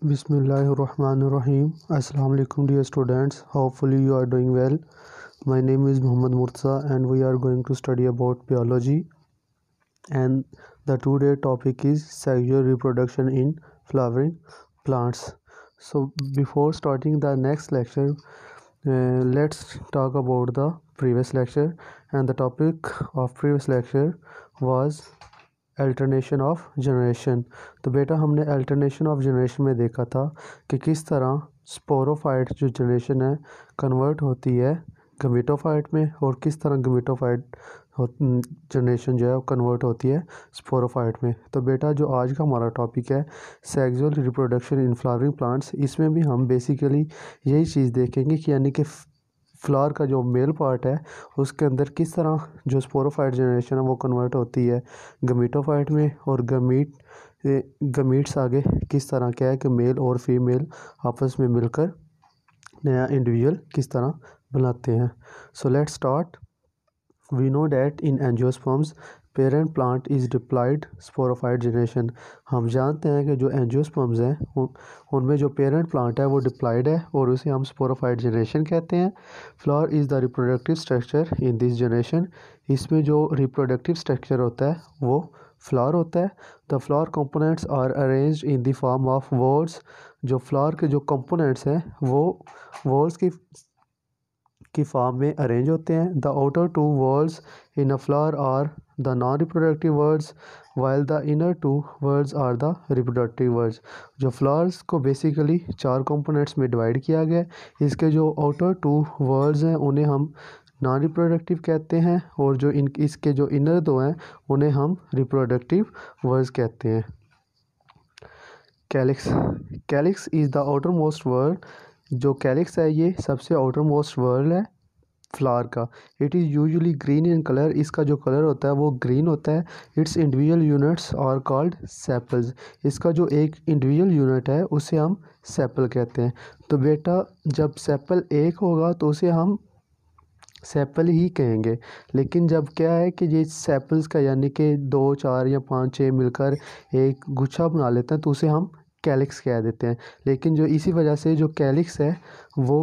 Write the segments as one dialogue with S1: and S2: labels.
S1: Bismillahirrahmanirrahim. Assalamu alaikum dear students. Hopefully you are doing well. My name is Muhammad Murtaza and we are going to study about biology, and the today topic is sexual reproduction in flowering plants. So before starting the next lecture, let's talk about the previous lecture, and the topic of previous lecture was alternation of generation. तो बेटा हमने alternation of generation में देखा था कि किस तरह sporophyte जो जनरेशन है कन्वर्ट होती है गमीटोफाइट में, और किस तरह गमीटोफाइट जनरेशन जो है वो कन्वर्ट होती है स्पोरोफाइट में। तो बेटा जो आज का हमारा टॉपिक है sexual reproduction in flowering plants, इसमें भी हम बेसिकली यही चीज़ देखेंगे कि यानी कि फ्लावर का जो मेल पार्ट है उसके अंदर किस तरह जो स्पोरोफाइट जनरेशन है वो कन्वर्ट होती है गमीटोफाइट में, और गमीट्स आगे किस तरह क्या है कि मेल और फीमेल आपस में मिलकर नया इंडिविजुअल किस तरह बनाते हैं। So let's start. We know that in angiosperms parent plant is diploid sporophyte generation. हम जानते हैं कि जो एंजियोस्पर्म्स हैं उनमें जो पेरेंट प्लांट है वो डिप्लॉयड है और उसे हम स्पोरोफाइट जनरेशन कहते हैं। Flower is the reproductive structure in this generation. इसमें जो रिप्रोडक्टिव स्ट्रक्चर होता है वो फ्लावर होता है। The flower components are arranged in the form of whorls. जो फ्लावर के जो कंपोनेंट्स हैं वो वॉल्स की फॉर्म में अरेंज होते हैं। The outer two whorls in a flower are the non reproductive whorls while the inner two whorls are the reproductive whorls. जो फ्लावर्स को बेसिकली 4 कंपोनेंट्स में डिवाइड किया गया है। इसके जो आउटर 2 वर्ड्स हैं उन्हें हम नॉन रिप्रोडक्टिव कहते हैं, और जो इसके जो इनर 2 हैं उन्हें हम रिप्रोडक्टिव वर्ड्स कहते हैं। Calyx. Calyx is the outer most whorl. जो कैलिक्स है ये सबसे आउटर मोस्ट वर्ड है फ्लावर का। It is usually green in colour. इसका जो कलर होता है वो ग्रीन होता है। Its individual units are called sepals. इसका जो एक इंडिविजुअल यूनिट है उसे हम सेपल कहते हैं। तो बेटा जब सेपल एक होगा तो उसे हम सेपल ही कहेंगे, लेकिन जब क्या है कि ये सेपल्स का यानी कि 2, 4 या 5, 6 मिलकर एक गुच्छा बना लेते हैं तो उसे हम कैलिक्स कह देते हैं। लेकिन जो इसी वजह से जो कैलिक्स है वो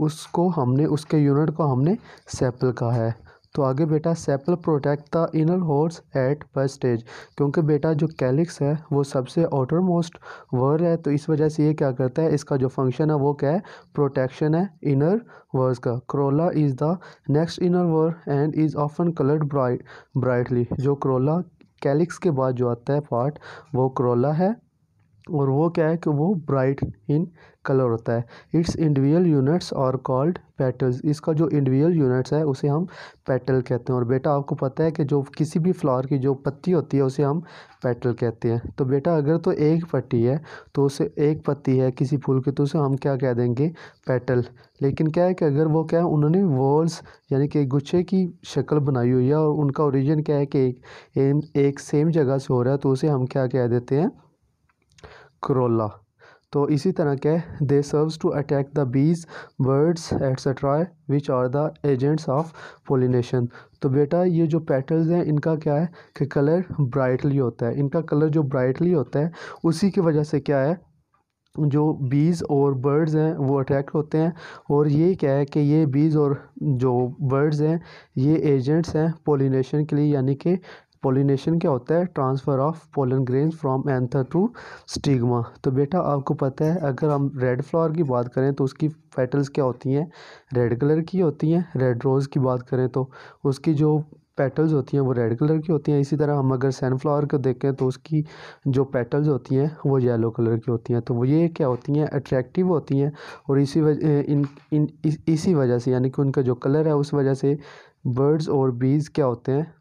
S1: उसको हमने उसके यूनिट को हमने सेपल कहा है। तो आगे बेटा sepal protect the inner whorls at first stage. क्योंकि बेटा जो कैलिक्स है वो सबसे आउटर मोस्ट वर्ड है, तो इस वजह से ये क्या करता है, इसका जो फंक्शन है वो क्या है, प्रोटेक्शन है इनर वर्ड्स का। Corolla is the next inner word and is often coloured brightly. जो क्रोला कैलिक्स के बाद जो आता है पार्ट वो क्रोला है, और वो क्या है कि वो ब्राइट इन कलर होता है। Its individual units are called petals. इसका जो इंडिविजुअल यूनिट्स है उसे हम पेटल कहते हैं। और बेटा आपको पता है कि जो किसी भी फ्लावर की जो पत्ती होती है उसे हम पेटल कहते हैं। तो बेटा अगर तो एक पत्ती है तो उसे एक पत्ती है किसी फूल की तो उसे हम क्या कह देंगे, पेटल। लेकिन क्या है कि अगर वो क्या है उन्होंने वॉल्स यानी कि गुच्छे की शक्ल बनाई हुई है और उनका ओरिजिन क्या है कि एक सेम जगह से हो रहा है तो उसे हम क्या कह देते हैं, क्रोला। तो इसी तरह क्या है, they serve to attract the bees birds etcetera which are the agents of pollination. तो बेटा ये जो पेटल्स हैं इनका क्या है कि कलर ब्राइटली होता है। इनका कलर जो ब्राइटली होता है उसी की वजह से क्या है जो बीज और बर्ड्स हैं वो अट्रैक्ट होते हैं। और ये क्या है कि ये बीज और जो बर्ड्स हैं ये एजेंट्स हैं पोलिनेशन के लिए। यानी कि पोलिनेशन क्या होता है, transfer of pollen grains from anther to stigma. तो बेटा आपको पता है अगर हम रेड फ्लावर की बात करें तो उसकी पेटल्स क्या होती हैं, रेड कलर की होती हैं। रेड रोज़ की बात करें तो उसकी जो पेटल्स होती हैं वो रेड कलर की होती हैं। इसी तरह हम अगर सनफ्लावर को देखें तो उसकी जो पेटल्स होती हैं वो येलो कलर की होती हैं। तो वो ये क्या होती हैं, अट्रैक्टिव होती हैं, और इसी वजह से यानी कि उनका जो कलर है उस वजह से बर्ड्स और बीज क्या होते हैं,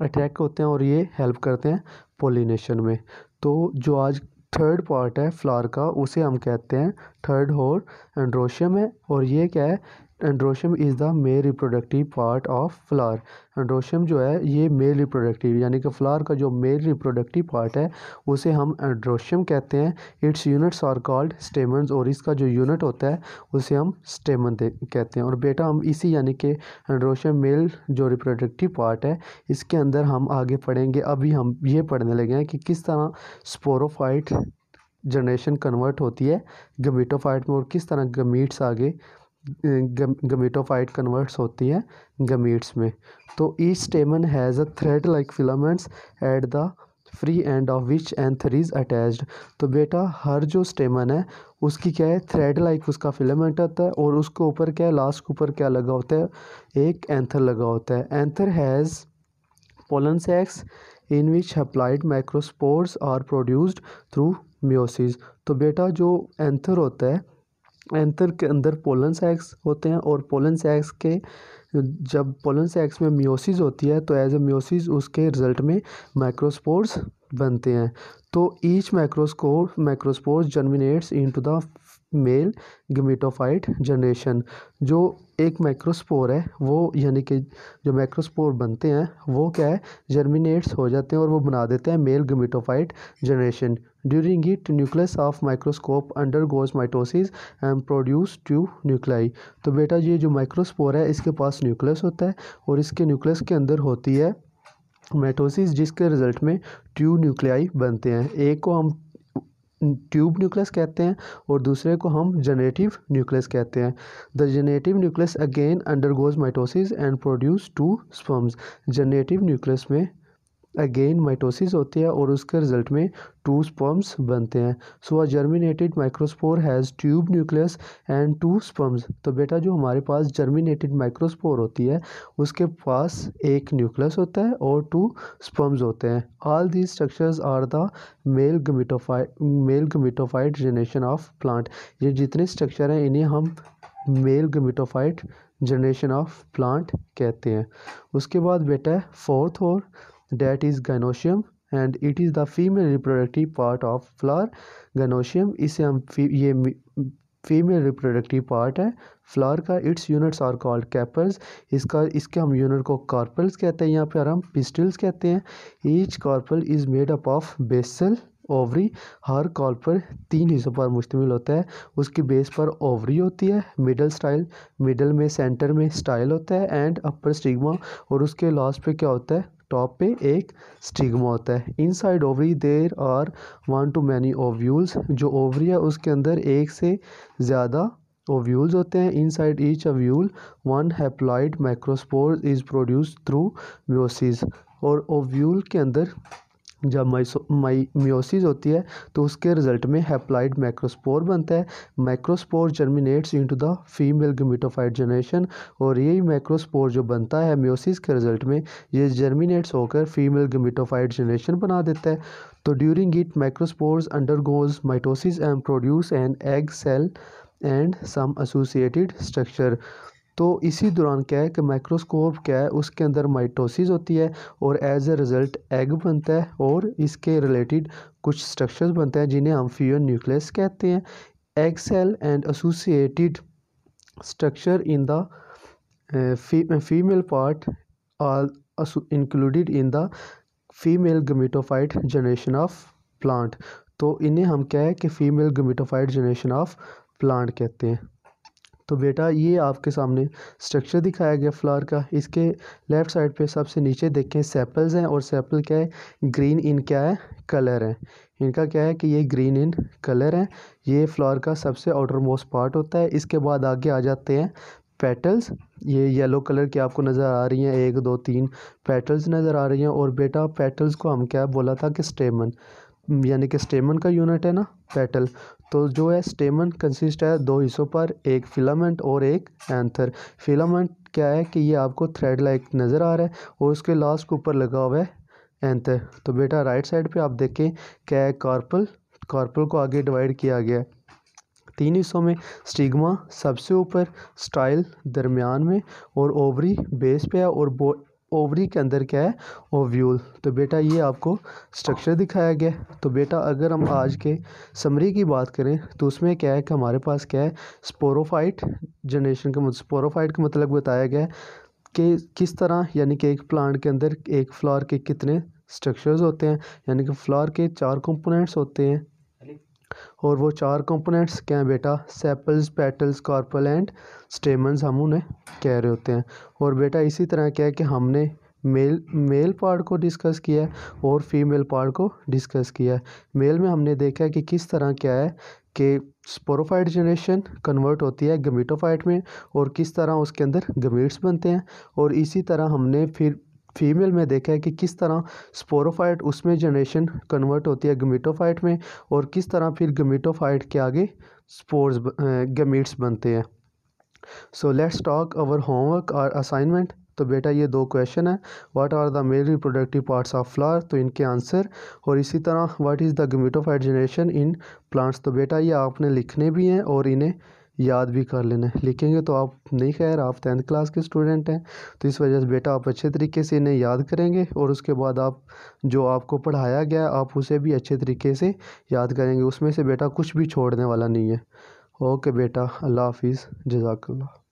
S1: अट्रैक्ट होते हैं, और ये हेल्प करते हैं पोलिनेशन में। तो जो आज थर्ड पार्ट है फ्लावर का उसे हम कहते हैं थर्ड होर एंड्रोशियम है। और ये क्या है, androecium is the male reproductive part of flower. Androecium जो है ये मेल रिप्रोडक्टिव यानी कि फ्लावर का जो मेल रिप्रोडक्टिव पार्ट है उसे हम एंड्रोशियम कहते हैं। Its units are called stamens. और इसका जो यूनिट होता है उसे हम स्टेमन कहते हैं। और बेटा हम इसी यानी कि एंड्रोशियम मेल जो रिप्रोडक्टिव पार्ट है इसके अंदर हम आगे पढ़ेंगे। अभी हम ये पढ़ने लगे हैं कि किस तरह स्पोरोफाइट जनरेशन कन्वर्ट होती है गमीटोफाइट में और किस तरह गमीट्स आगे गमीटोफाइट कन्वर्ट्स होती है गमीट्स में। तो each स्टेमन has a thread like filaments at the free end of which anther is attached. तो बेटा हर जो स्टेमन है उसकी क्या है, थ्रेड लाइक उसका फिलामेंट होता है और उसके ऊपर क्या है, लास्ट के ऊपर क्या लगा होता है, एक एंथर लगा होता है। Anther has pollen sacs in which haploid microspores are produced through meiosis. तो बेटा जो एंथर होता है, एंथर के अंदर पोलन सैक्स होते हैं और पोलन सैक्स के जब पोलन सैक्स में मियोसिस होती है तो एज ए मियोसिस उसके रिजल्ट में माइक्रोस्पोर्स बनते हैं। तो each microspores germinates into the male gametophyte generation. जो एक माइक्रोस्पोर है वो यानी कि जो माइक्रोस्पोर बनते हैं वो क्या है, जर्मिनेट्स हो जाते हैं और वो बना देते हैं male gametophyte generation. During it nucleus of microscope undergoes mitosis and produce two nuclei. तो बेटा ये जो माइक्रोस्पोर है इसके पास न्यूक्लियस होता है और इसके न्यूक्लियस के अंदर होती है माइटोसिस, जिसके रिजल्ट में ट्यू न्यूक्लियाई बनते हैं। एक को हम ट्यूब न्यूक्लियस कहते हैं और दूसरे को हम जनरेटिव न्यूक्लियस कहते हैं। The generative nucleus again undergoes mitosis and produce two sperms. Generative nucleus में अगेन माइटोसिस होती है और उसके रिजल्ट में टू स्पर्म्स बनते हैं। So a germinated microspore has tube nucleus and two sperms. तो बेटा जो हमारे पास जर्मिनेटेड माइक्रोस्पोर होती है उसके पास एक न्यूक्लियस होता है और टू स्पर्म्स होते हैं। All these structures are the male gametophyte generation of plant. ये जितने स्ट्रक्चर हैं इन्हें हम male gametophyte generation of plant कहते हैं। उसके बाद बेटा फोर्थ और that is gynoecium and it is the female reproductive part of flower। gynoecium इसे हम ये फीमेल रिप्रोडक्टिव पार्ट है फ्लावर का। Its units are called carpels. इसके हम यूनिट को कार्पल्स कहते हैं, यहाँ पर हम पिस्टल्स कहते हैं। Each carpel is made up of basal ovary. हर कार्पल 3 हिस्सों पर मुश्तमिल होता है। उसकी बेस पर ओवरी होती है, मिडल में सेंटर में स्टाइल होता है एंड अपर स्टिग्मा, और उसके लास्ट पे क्या होता है, टॉप पे एक स्टिग्मा होता है। Inside ovary there are 1 to many ovules. जो ओवरी है उसके अंदर एक से ज़्यादा ओव्यूल्स होते हैं। Inside each ovule 1 haploid microspore is produce through meiosis. और ओव्यूल के अंदर जब मियोसिस होती है तो उसके रिजल्ट में हैप्लॉइड माइक्रोस्पोर बनता है। Microspore germinates into the female gametophyte generation. और यही माइक्रोस्पोर जो बनता है मियोसिस के रिजल्ट में ये जर्मिनेट्स होकर फीमेल गमीटोफाइट जनरेशन बना देता है। तो during it microspores undergoes mitosis and produce an egg cell and some associated structure. तो इसी दौरान क्या है कि माइक्रोस्कोप क्या है उसके अंदर माइटोसिस होती है और एज ए रिज़ल्ट एग बनता है और इसके रिलेटेड कुछ स्ट्रक्चर्स बनते हैं जिन्हें हम फ्यूजन न्यूक्लियस कहते हैं। Egg cell and associated structure in the female part are included in the female gametophyte generation of plant. तो इन्हें हम क्या है कि female gametophyte generation of plant कहते हैं। तो बेटा ये आपके सामने स्ट्रक्चर दिखाया गया फ्लावर का। इसके लेफ़्ट साइड पे सबसे नीचे देखें सेपल्स हैं और सेपल क्या है, ग्रीन इन क्या है, कलर है। इनका क्या है कि ये ग्रीन इन कलर है। ये फ्लावर का सबसे आउटर मोस्ट पार्ट होता है। इसके बाद आगे आ जाते हैं पेटल्स। ये येलो कलर की आपको नज़र आ रही हैं, 1 2 3 पेटल्स नज़र आ रही हैं। और बेटा पेटल्स को हम क्या बोला था कि स्टेमन, यानी कि स्टेमन का यूनिट है ना पेटल। तो जो है स्टेमन कंसिस्ट है 2 हिस्सों पर, एक फिलामेंट और एक एंथर। फिलामेंट क्या है कि ये आपको थ्रेड लाइक नज़र आ रहा है और उसके लास्ट के ऊपर लगा हुआ है एंथर। तो बेटा राइट साइड पे आप देखें क्या है, कार्पल को आगे डिवाइड किया गया है 3 हिस्सों में। स्टिग्मा सबसे ऊपर, स्टाइल दरमियान में और ओवरी बेस पे है और ओवरी के अंदर क्या है, ओव्यूल। तो बेटा ये आपको स्ट्रक्चर दिखाया गया। तो बेटा अगर हम आज के समरी की बात करें तो उसमें क्या है कि हमारे पास क्या है, स्पोरोफाइट जनरेशन का स्पोरोफाइट का मतलब बताया गया है कि किस तरह, यानी कि एक प्लांट के अंदर एक फ्लावर के कितने स्ट्रक्चर्स होते हैं। यानी कि फ्लावर के 4 कंपोनेंट्स होते हैं और वो 4 कंपोनेंट्स क्या हैं बेटा, sepals, petals, carpal and stamens हम उन्हें कह रहे होते हैं। और बेटा इसी तरह क्या है कि हमने मेल पार्ट को डिस्कस किया है और फीमेल पार्ट को डिस्कस किया है। मेल में हमने देखा है कि किस तरह क्या है कि स्पोरोफाइट जनरेशन कन्वर्ट होती है गमीटोफाइट में और किस तरह उसके अंदर गमीट्स बनते हैं। और इसी तरह हमने फिर फीमेल में देखा है कि किस तरह स्पोरोफाइट उसमें जनरेशन कन्वर्ट होती है गमीटोफाइट में और किस तरह फिर गमीटोफाइट के आगे स्पोर्स गमीट्स बनते हैं। So let's talk our homework और असाइनमेंट। तो बेटा ये दो क्वेश्चन है, what are the male reproductive parts of flower, तो इनके आंसर, और इसी तरह what is the gametophyte generation in plants. तो बेटा ये आपने लिखने भी हैं और इन्हें याद भी कर लेना है। लिखेंगे तो आप नहीं, खैर आप 10th क्लास के स्टूडेंट हैं तो इस वजह से बेटा आप अच्छे तरीके से इन्हें याद करेंगे और उसके बाद आप जो आपको पढ़ाया गया आप उसे भी अच्छे तरीके से याद करेंगे। उसमें से बेटा कुछ भी छोड़ने वाला नहीं है। ओके बेटा, अल्लाह हाफिज़, जज़ाकल्लाह।